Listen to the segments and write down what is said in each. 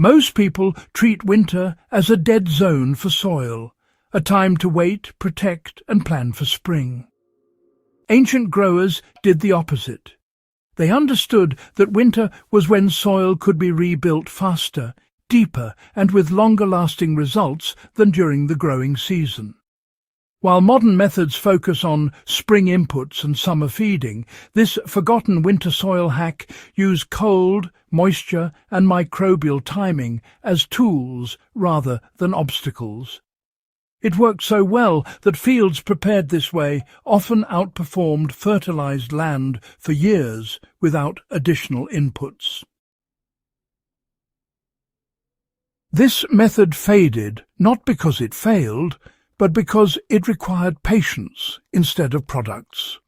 Most people treat winter as a dead zone for soil, a time to wait, protect and plan for spring. Ancient growers did the opposite. They understood that winter was when soil could be rebuilt faster, deeper and with longer-lasting results than during the growing season. While modern methods focus on spring inputs and summer feeding, this forgotten winter soil hack used cold, moisture and microbial timing as tools rather than obstacles. It worked so well that fields prepared this way often outperformed fertilized land for years without additional inputs. This method faded not because it failed, but because it required patience instead of products.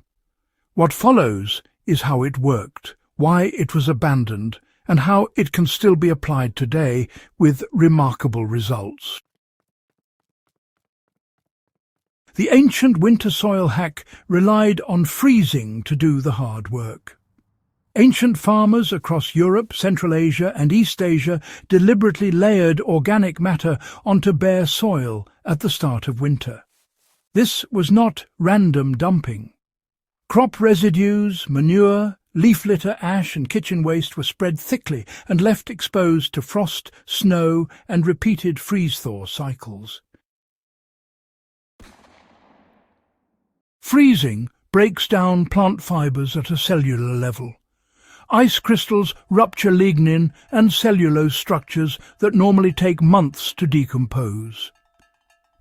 What follows is how it worked, why it was abandoned, and how it can still be applied today with remarkable results. The ancient winter soil hack relied on freezing to do the hard work. Ancient farmers across Europe, Central Asia and East Asia deliberately layered organic matter onto bare soil at the start of winter. This was not random dumping. Crop residues, manure, leaf litter, ash and kitchen waste were spread thickly and left exposed to frost, snow and repeated freeze-thaw cycles. Freezing breaks down plant fibers at a cellular level. Ice crystals rupture lignin and cellulose structures that normally take months to decompose.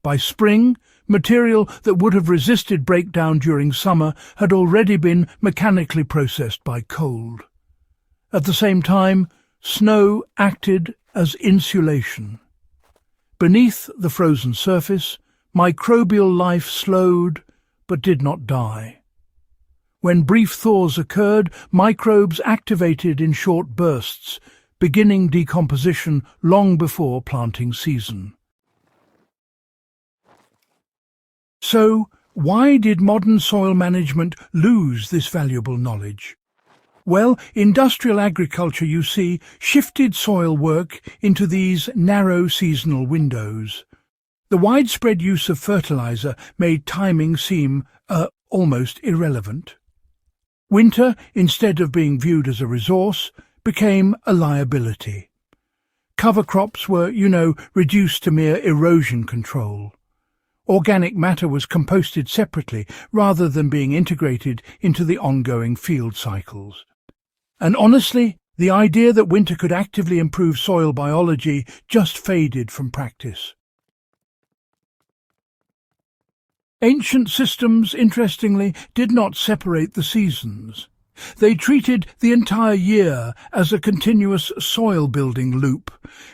By spring, material that would have resisted breakdown during summer had already been mechanically processed by cold. At the same time, snow acted as insulation. Beneath the frozen surface, microbial life slowed but did not die. When brief thaws occurred, microbes activated in short bursts, beginning decomposition long before planting season. So, why did modern soil management lose this valuable knowledge? Well, industrial agriculture, you see, shifted soil work into these narrow seasonal windows. The widespread use of fertilizer made timing seem almost irrelevant. Winter, instead of being viewed as a resource, became a liability. Cover crops were, reduced to mere erosion control. Organic matter was composted separately rather than being integrated into the ongoing field cycles. And honestly, the idea that winter could actively improve soil biology just faded from practice. Ancient systems, interestingly, did not separate the seasons. They treated the entire year as a continuous soil-building loop,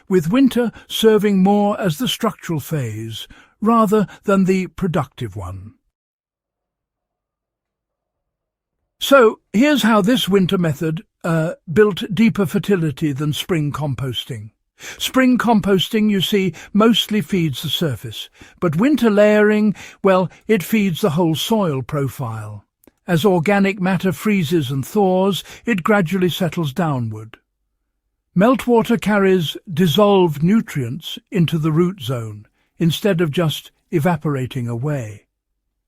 with winter serving more as the structural phase rather than the productive one. So, here's how this winter method built deeper fertility than spring composting. Spring composting, you see, mostly feeds the surface, but winter layering, well, it feeds the whole soil profile. As organic matter freezes and thaws, it gradually settles downward. Meltwater carries dissolved nutrients into the root zone, instead of just evaporating away.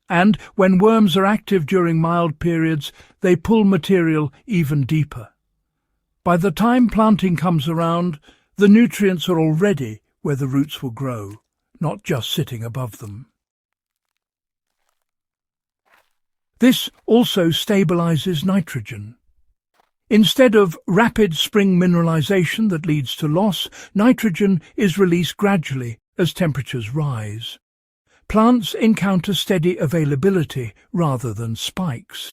And when worms are active during mild periods, they pull material even deeper. By the time planting comes around, the nutrients are already where the roots will grow, not just sitting above them. This also stabilizes nitrogen. Instead of rapid spring mineralization that leads to loss, nitrogen is released gradually as temperatures rise. Plants encounter steady availability rather than spikes.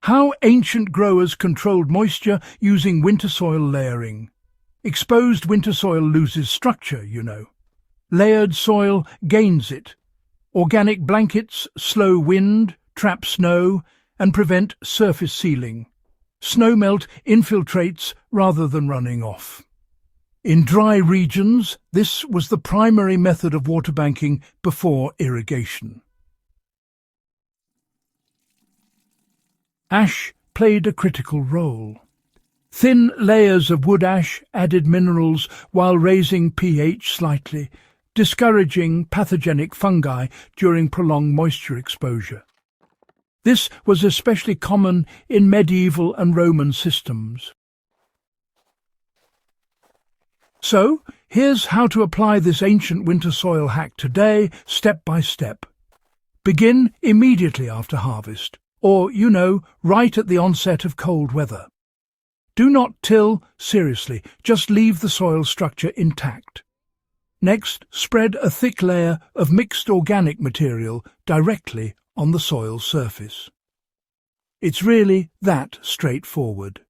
How ancient growers controlled moisture using winter soil layering. Exposed winter soil loses structure, Layered soil gains it. Organic blankets slow wind, trap snow, and prevent surface sealing. Snowmelt infiltrates rather than running off. In dry regions, this was the primary method of water banking before irrigation. Ash played a critical role. Thin layers of wood ash added minerals while raising pH slightly, discouraging pathogenic fungi during prolonged moisture exposure. This was especially common in medieval and Roman systems. So, here's how to apply this ancient winter soil hack today, step by step. Begin immediately after harvest, or, right at the onset of cold weather. Do not till, seriously, just leave the soil structure intact. Next, spread a thick layer of mixed organic material directly on the soil surface. It's really that straightforward.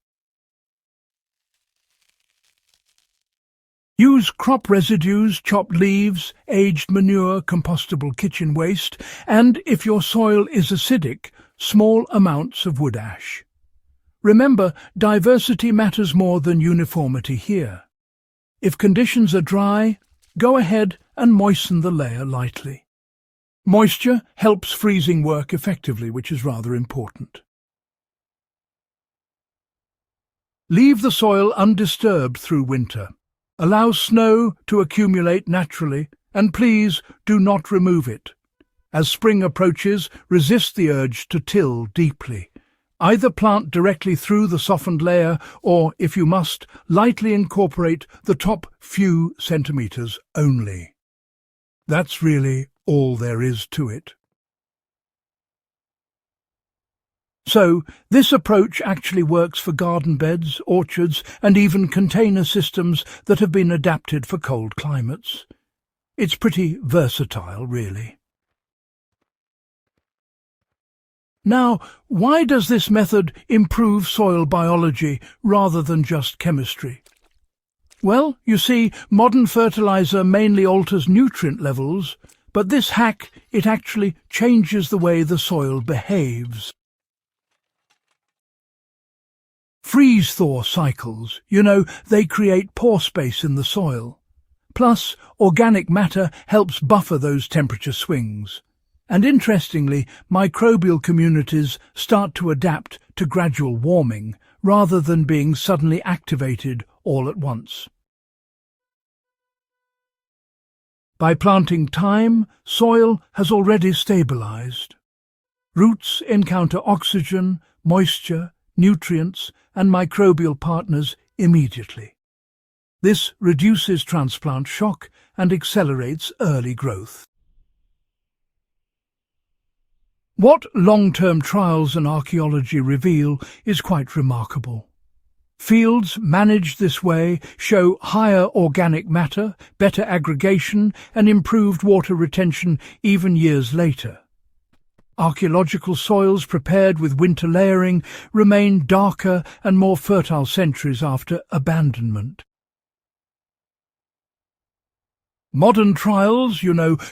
Use crop residues, chopped leaves, aged manure, compostable kitchen waste, and, if your soil is acidic, small amounts of wood ash. Remember, diversity matters more than uniformity here. If conditions are dry, go ahead and moisten the layer lightly. Moisture helps freezing work effectively, which is rather important. Leave the soil undisturbed through winter. Allow snow to accumulate naturally, and please do not remove it. As spring approaches, resist the urge to till deeply. Either plant directly through the softened layer or, if you must, lightly incorporate the top few centimeters only. That's really all there is to it. So, this approach actually works for garden beds, orchards, and even container systems that have been adapted for cold climates. It's pretty versatile, really. Now, why does this method improve soil biology rather than just chemistry? Well, you see, modern fertilizer mainly alters nutrient levels, but this hack, it actually changes the way the soil behaves. Freeze-thaw cycles, they create pore space in the soil. Plus, organic matter helps buffer those temperature swings. And interestingly, microbial communities start to adapt to gradual warming, rather than being suddenly activated all at once. By planting thyme, soil has already stabilized. Roots encounter oxygen, moisture, nutrients, and microbial partners immediately. This reduces transplant shock and accelerates early growth. What long-term trials and archaeology reveal is quite remarkable. Fields managed this way show higher organic matter, better aggregation, and improved water retention even years later. Archaeological soils prepared with winter layering remain darker and more fertile centuries after abandonment. Modern trials,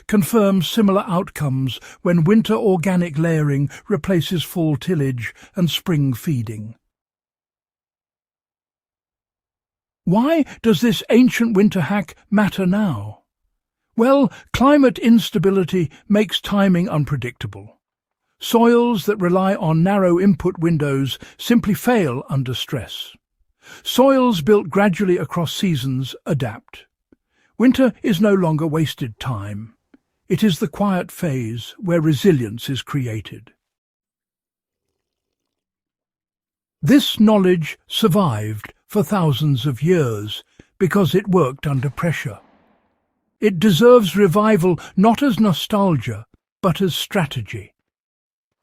confirm similar outcomes when winter organic layering replaces fall tillage and spring feeding. Why does this ancient winter hack matter now? Well, climate instability makes timing unpredictable. Soils that rely on narrow input windows simply fail under stress. Soils built gradually across seasons adapt. Winter is no longer wasted time. It is the quiet phase where resilience is created. This knowledge survived for thousands of years because it worked under pressure. It deserves revival not as nostalgia, but as strategy.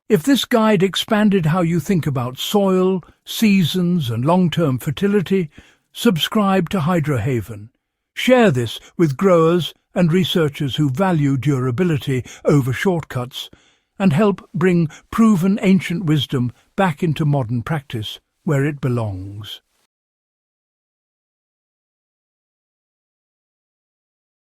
If this guide expanded how you think about soil, seasons, and long-term fertility, subscribe to Hydrohaven. Share this with growers and researchers who value durability over shortcuts and help bring proven ancient wisdom back into modern practice where it belongs.